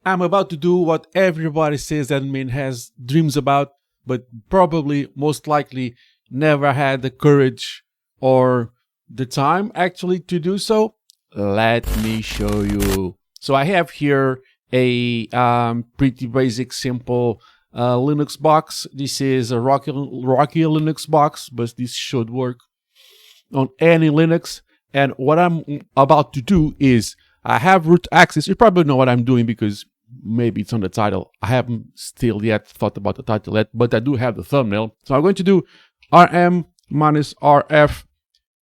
I'm about to do what everybody says admin has dreams about, but probably most likely never had the courage or the time actually to do so. Let me show you. So I have here a pretty basic, simple Linux box. This is a Rocky Linux box, but this should work on any Linux. And what I'm about to do is I have root access. You probably know what I'm doing because maybe it's on the title. I haven't still yet thought about the title yet, but I do have the thumbnail. So I'm going to do rm -rf/.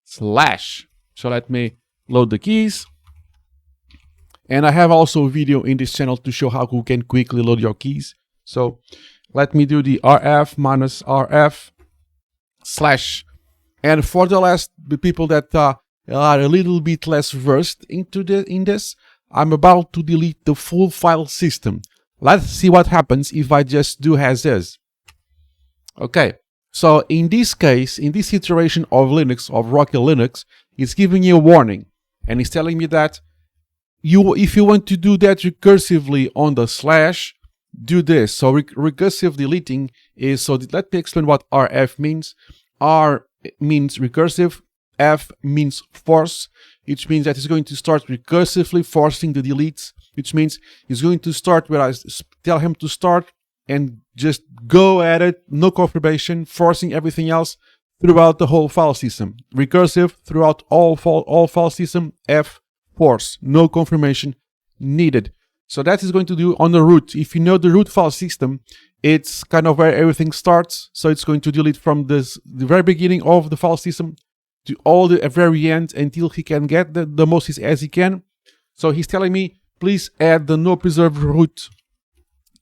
So let me load the keys. And I have also a video in this channel to show how you can quickly load your keys. So let me do the rf -rf/. And for the people that are a little bit less versed in this, I'm about to delete the full file system. Let's see what happens if I just do as is. Okay, so in this case, in this iteration of Linux, of Rocky Linux, it's giving you a warning. And it's telling me that if you want to do that recursively on the slash, do this. So recursive deleting is, so let me explain what RF means. R means recursive, F means force, which means that it's going to start recursively forcing the deletes, which means it's going to start where I tell him to start and just go at it, no confirmation, forcing everything else throughout the whole file system. Recursive throughout all file system, F, force, no confirmation needed. So that is going to do on the root. If you know the root file system, it's kind of where everything starts. So it's going to delete from the very beginning of the file system to all the very end until he can get the most as he can. So he's telling me, please add the no preserve root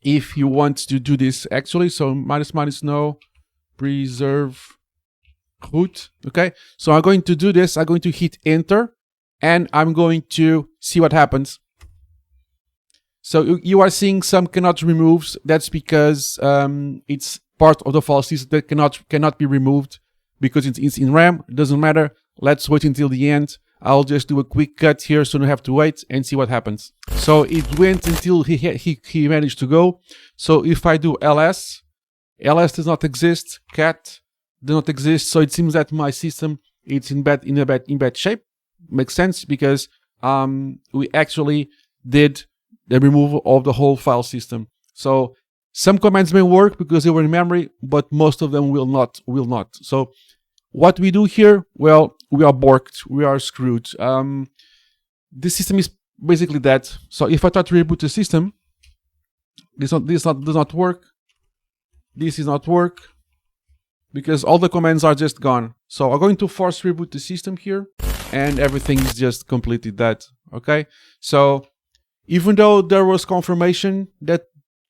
if you want to do this actually. So -- no preserve root. Okay, so I'm going to do this. I'm going to hit enter and I'm going to see what happens. So you are seeing some cannot removes. That's because it's part of the file system that cannot be removed because it's in RAM. It doesn't matter. Let's wait until the end. I'll just do a quick cut here so I don't have to wait and see what happens. So it went until he managed to go. So if I do ls does not exist, cat does not exist. So it seems that my system it's in bad shape. Makes sense because we actually did the removal of the whole file system. So some commands may work because they were in memory, but most of them will not. So what we do here, well, we are borked, we are screwed. This system is basically that. So if I try to reboot the system, does not work. This is not work because all the commands are just gone. So I'm going to force reboot the system here, and everything is just completely dead. Okay, so even though there was confirmation that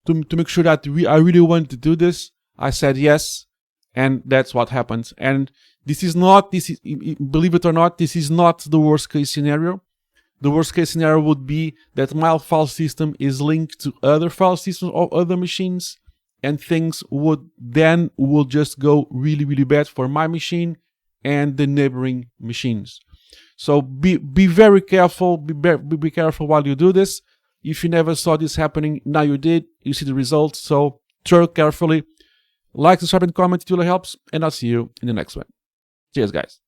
to make sure that I really want to do this, I said yes, and that's what happened. And this is believe it or not, this is not the worst case scenario. The worst case scenario would be that my file system is linked to other file systems of other machines, and things will just go really, really bad for my machine and the neighboring machines. So be very careful. Be careful while you do this. If you never saw this happening, now you did. You see the results. So tread carefully. Like, subscribe, and comment. It really helps. And I'll see you in the next one. Cheers, guys.